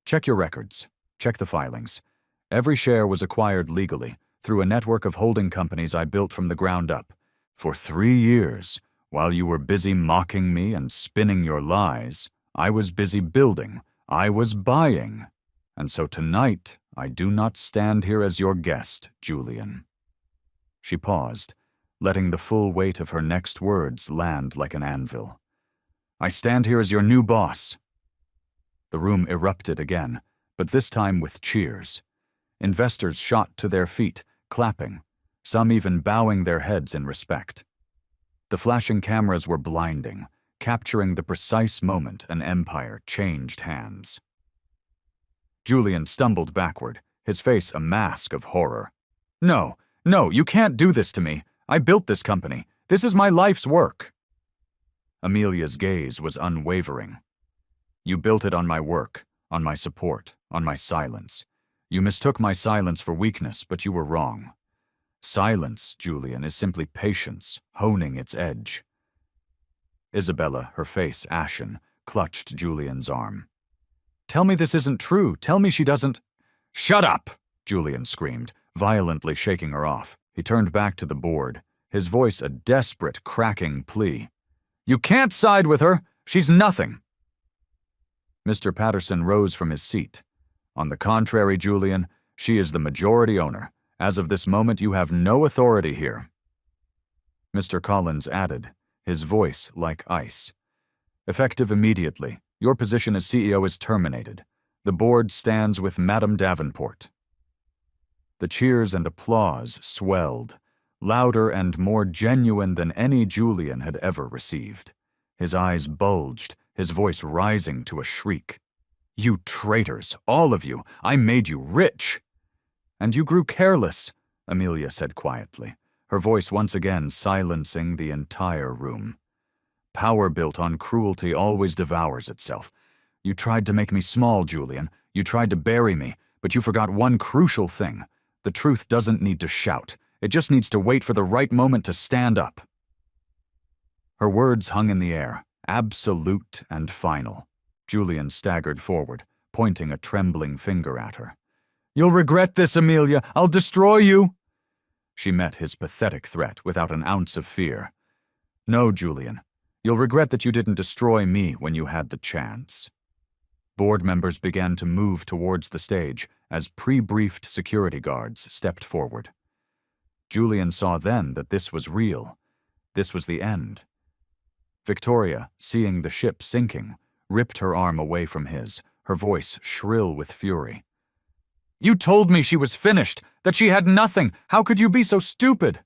"Check your records. Check the filings. Every share was acquired legally through a network of holding companies I built from the ground up. For 3 years, while you were busy mocking me and spinning your lies, I was busy building. I was buying. And so tonight, I do not stand here as your guest, Julian." She paused, letting the full weight of her next words land like an anvil. "I stand here as your new boss." The room erupted again, but this time with cheers. Investors shot to their feet, clapping, some even bowing their heads in respect. The flashing cameras were blinding, capturing the precise moment an empire changed hands. Julian stumbled backward, his face a mask of horror. No, you can't do this to me. I built this company. This is my life's work." Amelia's gaze was unwavering. "You built it on my work, on my support, on my silence. You mistook my silence for weakness, but you were wrong. Silence, Julian, is simply patience, honing its edge." Isabella, her face ashen, clutched Julian's arm. "Tell me this isn't true. Tell me she doesn't—" "Shut up!" Julian screamed, violently shaking her off. He turned back to the board, his voice a desperate, cracking plea. "You can't side with her. She's nothing." Mr. Patterson rose from his seat. "On the contrary, Julian, she is the majority owner. As of this moment, you have no authority here." Mr. Collins added, his voice like ice. "Effective immediately, your position as CEO is terminated. The board stands with Madame Davenport." The cheers and applause swelled, louder and more genuine than any Julian had ever received. His eyes bulged, his voice rising to a shriek. "You traitors, all of you! I made you rich!" "And you grew careless," Amelia said quietly, her voice once again silencing the entire room. "Power built on cruelty always devours itself. You tried to make me small, Julian. You tried to bury me, but you forgot one crucial thing. The truth doesn't need to shout. It just needs to wait for the right moment to stand up." Her words hung in the air, absolute and final. Julian staggered forward, pointing a trembling finger at her. "You'll regret this, Amelia. I'll destroy you." She met his pathetic threat without an ounce of fear. "No, Julian. You'll regret that you didn't destroy me when you had the chance." Board members began to move towards the stage as pre-briefed security guards stepped forward. Julian saw then that this was real. This was the end. Victoria, seeing the ship sinking, ripped her arm away from his, her voice shrill with fury. "You told me she was finished, that she had nothing. How could you be so stupid?"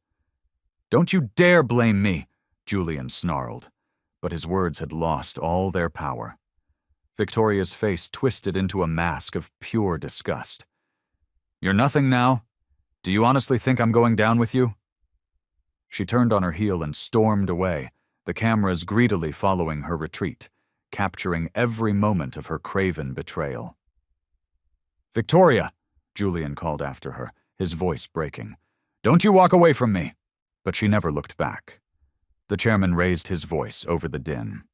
"Don't you dare blame me," Julian snarled, but his words had lost all their power. Victoria's face twisted into a mask of pure disgust. "You're nothing now? Do you honestly think I'm going down with you?" She turned on her heel and stormed away, the cameras greedily following her retreat, capturing every moment of her craven betrayal. "Victoria!" Julian called after her, his voice breaking. "Don't you walk away from me!" But she never looked back. The chairman raised his voice over the din.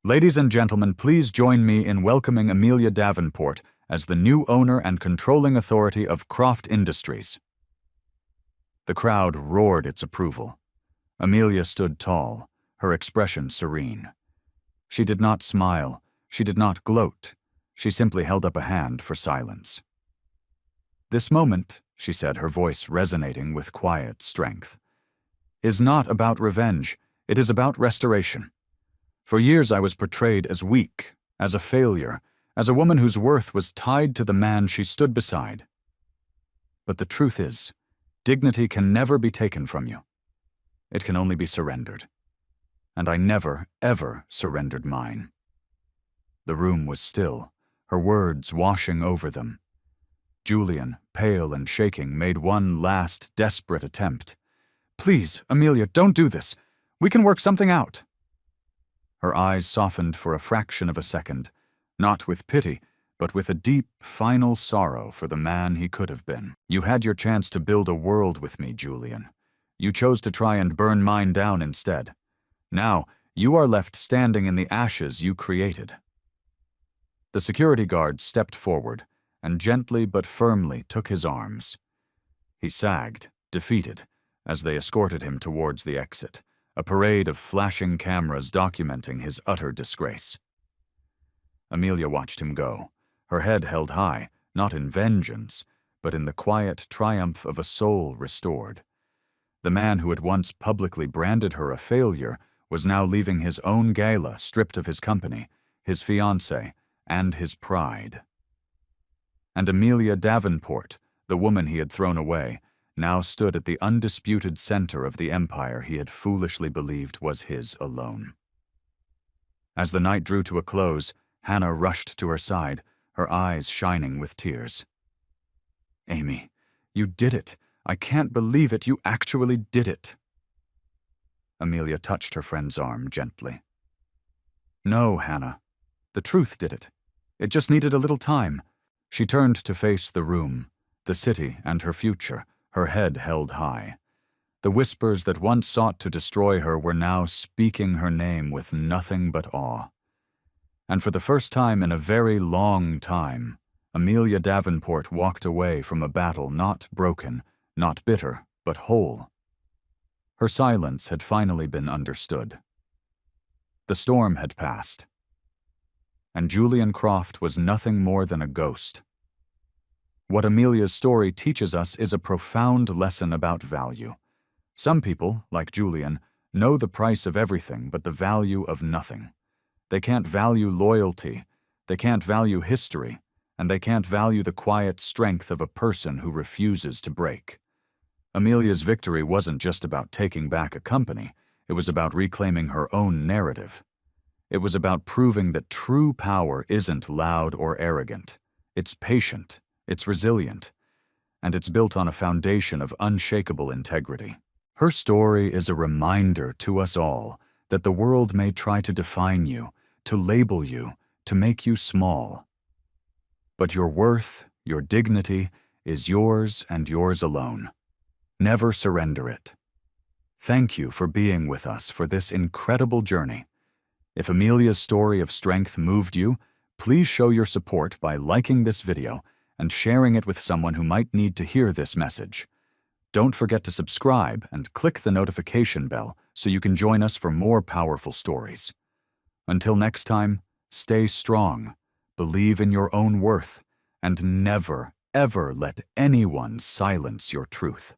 "Ladies and gentlemen, please join me in welcoming Amelia Davenport as the new owner and controlling authority of Croft Industries." The crowd roared its approval. Amelia stood tall, her expression serene. She did not smile, she did not gloat, she simply held up a hand for silence. "This moment," she said, her voice resonating with quiet strength, "is not about revenge, it is about restoration. For years I was portrayed as weak, as a failure, as a woman whose worth was tied to the man she stood beside. But the truth is, dignity can never be taken from you. It can only be surrendered. And I never, ever surrendered mine. The room was still, her words washing over them. Julian, pale and shaking, made one last desperate attempt. "Please, Amelia, don't do this. We can work something out." Her eyes softened for a fraction of a second, not with pity, but with a deep, final sorrow for the man he could have been. "You had your chance to build a world with me, Julian. You chose to try and burn mine down instead. Now, you are left standing in the ashes you created." The security guard stepped forward and gently but firmly took his arms. He sagged, defeated, as they escorted him towards the exit, a parade of flashing cameras documenting his utter disgrace. Amelia watched him go, her head held high, not in vengeance, but in the quiet triumph of a soul restored. The man who had once publicly branded her a failure was now leaving his own gala stripped of his company, his fiancée, and his pride. And Amelia Davenport, the woman he had thrown away, now stood at the undisputed center of the empire he had foolishly believed was his alone. As the night drew to a close, Hannah rushed to her side, her eyes shining with tears. "Amy, you did it. I can't believe it. You actually did it." Amelia touched her friend's arm gently. "No, Hannah. The truth did it. It just needed a little time." She turned to face the room, the city, and her future, her head held high. The whispers that once sought to destroy her were now speaking her name with nothing but awe. And for the first time in a very long time, Amelia Davenport walked away from a battle not broken, not bitter, but whole. Her silence had finally been understood. The storm had passed, and Julian Croft was nothing more than a ghost. What Amelia's story teaches us is a profound lesson about value. Some people, like Julian, know the price of everything but the value of nothing. They can't value loyalty, they can't value history, and they can't value the quiet strength of a person who refuses to break. Amelia's victory wasn't just about taking back a company, it was about reclaiming her own narrative. It was about proving that true power isn't loud or arrogant. It's patient, it's resilient, and it's built on a foundation of unshakable integrity. Her story is a reminder to us all that the world may try to define you, to label you, to make you small. But your worth, your dignity, is yours and yours alone. Never surrender it. Thank you for being with us for this incredible journey. If Amelia's story of strength moved you, please show your support by liking this video and sharing it with someone who might need to hear this message. Don't forget to subscribe and click the notification bell so you can join us for more powerful stories. Until next time, stay strong, believe in your own worth, and never, ever let anyone silence your truth.